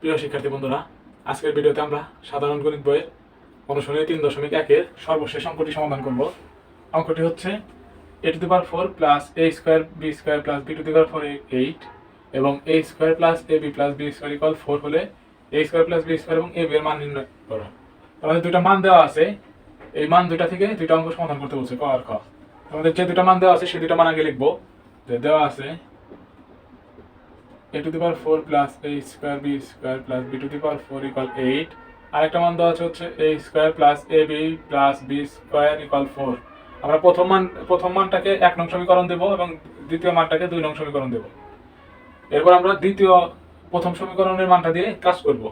প্রিয় শিক্ষার্থী বন্ধুরা, আজকের ভিডিওতে আমরা সাধারণ গণিত বইয়ের অনুশীলনী 3.1-এর সর্বশেষ অঙ্কটি সমাধান করব। অঙ্কটি হচ্ছে a⁴ plus a square B square plus b⁴ 8 এবং a square plus ab plus b square equal 4 হলে a square plus b square এবং ab এর মান নির্ণয় করো। আমাদের দুইটা মান দেওয়া আছে, এই মান দুইটা থেকে দুইটা অঙ্ক সমাধান করতে বলছে ক আর খ। আমাদের যে দুইটা মান দেওয়া আছে সেই দুইটা মান আগে লিখবো। যে দেওয়া আছে a⁴ plus a square B square plus b⁴ equal 8, আরেকটা মান দেওয়া আছে হচ্ছে a square plus ab plus b square equal 4। আমরা প্রথম মানটাকে 1 নং সমীকরণ দেব এবং দ্বিতীয় মানটাকে 2 নং সমীকরণ দেব। এরপর আমরা প্রথম সমীকরণের মানটা দিয়ে কাজ করব।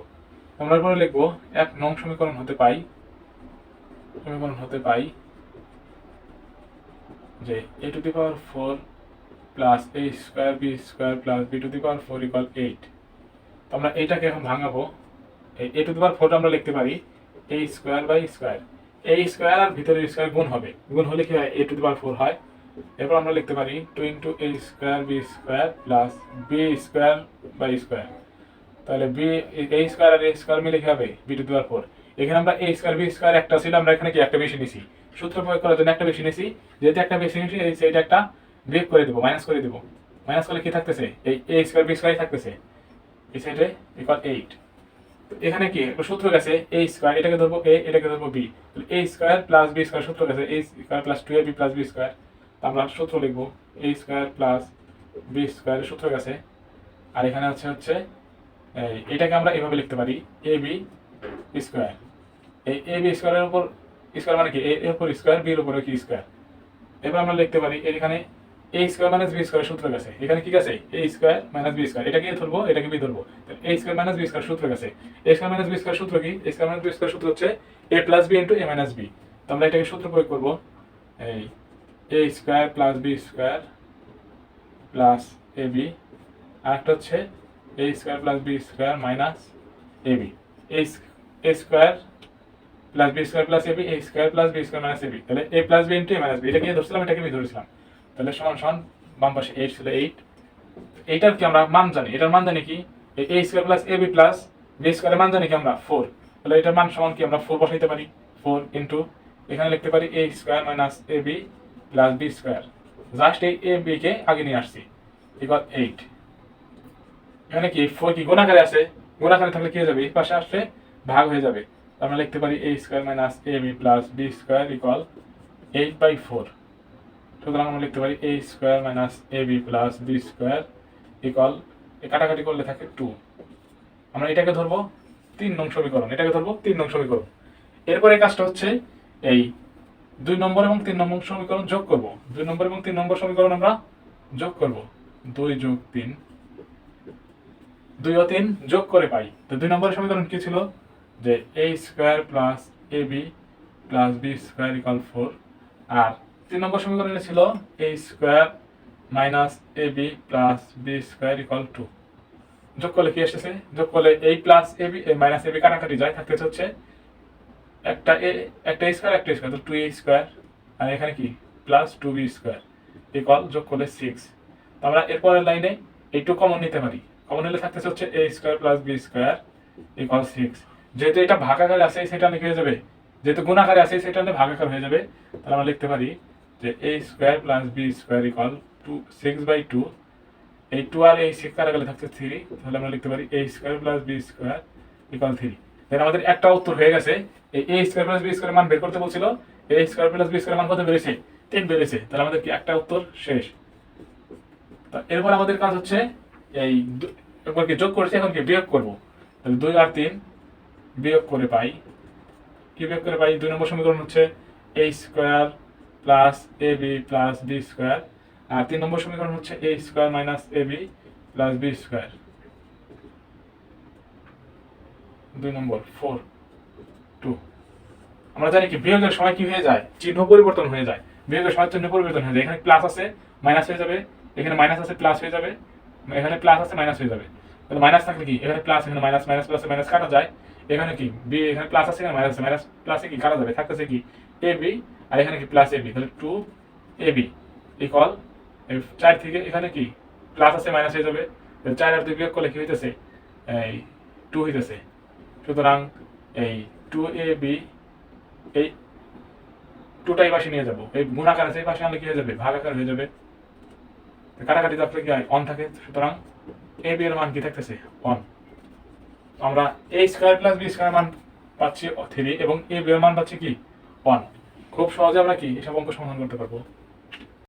আমরা এরপরে লিখব 1 নং সমীকরণ হতে পাই যে a⁴ plus a square B square plus b⁴ equal 8। তো আমরা এইটাকে এখন ভাঙাবো। এই a⁴ আমরা লিখতে পারি a square by square, a square আর ভিতরের স্কোয়ার গুণ হবে, গুণ হলে কি হয় a⁴ হয়। এরপর আমরা লিখতে পারি 2 a square B square plus b square by square. তাহলে a স্কোয়ার আর a স্কোয়ার মিলে কি হবে b⁴। এখানে আমরা a স্কোয়ার বি স্কোয়ার একটা ছিল, আমরা এখানে কি একটা বেশি নিছি, সূত্র প্রয়োগ করার জন্য একটা বেশি নিছি। যেহেতু একটা বেশি নিছি সেইটা একটা বিয়োগ করে দেবো, মাইনাস করে দেবো। মাইনাস করলে কি থাকতেছে, এই a স্কোয়ার বি স্কোয়ারই থাকতেছে এই সাইডে ইকুয়াল 8। এখানে কি একটা সূত্র গেছে a স্কয়ার, এটাকে ধরবো a, এটাকে ধরবো b, তাহলে a square plus b square সূত্র গেছে a square plus 2ab plus b square. আমরা সূত্র লিখব a স্কয়ার প্লাস b স্কয়ারের সূত্র গেছে। আর এখানে হচ্ছে এটাকে আমরা এভাবে লিখতে পারি ab স্কয়ার। এই ab স্কয়ারের উপর স্কয়ার মানে কি a এর উপর স্কয়ার, b এর উপর কি স্কয়ার। এবার আমরা লিখতে পারি এখানে a স্কয়ার মাইনাস b স্কয়ার সূত্র গেছে। এখানে কি গেছে a স্কয়ার মাইনাস b স্কয়ার, এটাকে ধরবো এটাকে b ধরবো, তাহলে a স্কয়ার মাইনাস b স্কয়ার সূত্র গেছে। a স্কয়ার মাইনাস b স্কয়ার সূত্র কি, a স্কয়ার মাইনাস b স্কয়ার সূত্র হচ্ছে a plus b into a minus b। তো আমরা এটাকে সূত্র প্রয়োগ করব, এই a square plus b square plus ab, আর একটা হচ্ছে a square plus b square minus ab, a square plus b square plus ab, a square plus b square minus ab। তাহলে a plus b into a minus b, এটাকে ধরছিলাম এটাকে b ধরেছিলাম। তাহলে সমান সমান বাম পাশে 8 ছিল 8। এইটার কি আমরা মান জানি, এটার মান জানি কি a square plus ab plus b স্কয়ারের মান জানি কি আমরা 4। তাহলে এটার মান সমান কি আমরা 4 বসাইতে পারি, 4 ইনটু এখানে লিখতে পারি a স্কয়ার minus ab plus b square, just এই ab কে আগে নিয়ে আসছি ইকুয়াল 8। এখানে কি 4 কি গুণাকারে আছে, গুণাকারে থাকলে কি হয়ে যাবে, এই পাশে আসলে ভাগ হয়ে যাবে। আমরা লিখতে পারি a স্কয়ার minus ab plus b square equal 8/4। সুতরাং আমরা লিখতে পারি a স্কয়ার minus ab plus b square equal, কাটাকাটি করলে থাকে 2। আমরা এটাকে ধরবো 3 নং সমীকরণ, এটাকে ধরবো 3 নং সমীকরণ। এরপরে কাজটা হচ্ছে এই 2 নম্বর এবং 3 নম্বর সমীকরণ যোগ করব। 2 নম্বর এবং 3 নম্বর সমীকরণ আমরা যোগ করব, 2 যোগ 3, 2 ও 3 যোগ করে পাই। তো 2 নম্বর সমীকরণ কি ছিল, যে a square plus ab plus b square equal 4, আর 3 নম্বর সমীকরণে ছিল a স্কয়ার minus ab plus b square equal 2। যোগ করলে কি এসেছে, যোগ করলে a plus ab minus ab কাটাকাটি যায়, থাকতেছে হচ্ছে একটা স্কয়ার একটা স্কয়ার, তো 2a স্কয়ার, আর এখানে কি প্লাস 2b স্কয়ার ইকুয়াল, যোগ করলে 6। তো আমরা এরপরের লাইনে এই 2 কমন নিতে পারি, কমন নিলে থাকতেছে হচ্ছে a square plus b square equal 6। যেহেতু এটা ভাগাকারে আছে সেটা লিখে হয়ে যাবে, যেহেতু গুণাকারে আছে সেটা ভাগাকার হয়ে যাবে। তাহলে আমরা লিখতে পারি যে a square plus b square equal 6/2। এই 2 আর এই 6 কাটা গেলে থাকছে 3, তাহলে আমরা লিখতে পারি a square plus b square equal 3। দেন আমাদের একটা উত্তর হয়ে গেছে। এই a স্কয়ার প্লাস b স্কয়ারের মান বের করতে বলছিল, a স্কয়ার প্লাস b স্কয়ারের মান কত বেরিয়েছে, 3 বেরিয়েছে। তাহলে আমাদের কি একটা উত্তর শেষ। তো এরপর আমাদের কাজ হচ্ছে এই একবার কি যোগ করেছি, এখন কি বিয়োগ করব। তাহলে 2 আর 3 বিয়োগ করে পাই, কি বিয়োগ করে পাই, 2 নম্বর সমীকরণ হচ্ছে a square plus ab plus b square, আর 3 নম্বর সমীকরণ হচ্ছে a স্কয়ার minus ab plus b square. 2 number 4 2। আমরা জানি কি বিয়োগের সময় কি হয়ে যায়, চিহ্ন পরিবর্তন হয়ে যায়। বিয়োগের সময় চিহ্ন পরিবর্তন হয়ে যায়, এখানে প্লাস আছে মাইনাস হয়ে যাবে, এখানে মাইনাস আছে প্লাস হয়ে যাবে, এখানে প্লাস আছে মাইনাস হয়ে যাবে। তাহলে মাইনাস থাকলে কি এখানে প্লাস, এখানে মাইনাস, মাইনাস প্লাসে মাইনাস কাটা যায়। এখানে কি বি, এখানে প্লাস আছে এখানে মাইনাস আছে, মাইনাস প্লাসে কি কাটা যাবে, থাকতেছে কি ab, আর এখানে কি প্লাস ab। তাহলে 2ab ইকুয়াল 4 থেকে এখানে কি প্লাস আছে মাইনাস হয়ে যাবে, 4 আর 2 বিয়োগ করলে কি হইতেছে এই টু হইতেছে। সুতরাং এই 2ab এই টুটাই পাশে নিয়ে যাবো, এই গুণাকার আছে এই পাশে আনলে কি হয়ে যাবে, ভাগাকার হয়ে যাবে। কাটাকাটি তারপরে কি হয়, অন থাকে। সুতরাং এ বি এর মান কি থাকতেছে, অন। আমরা a square plus B square মান পাচ্ছি 3 এবং এ বি এর মান পাচ্ছি কি, 1। খুব সহজে আমরা কি এসব অঙ্ক সমাধান করতে পারবো।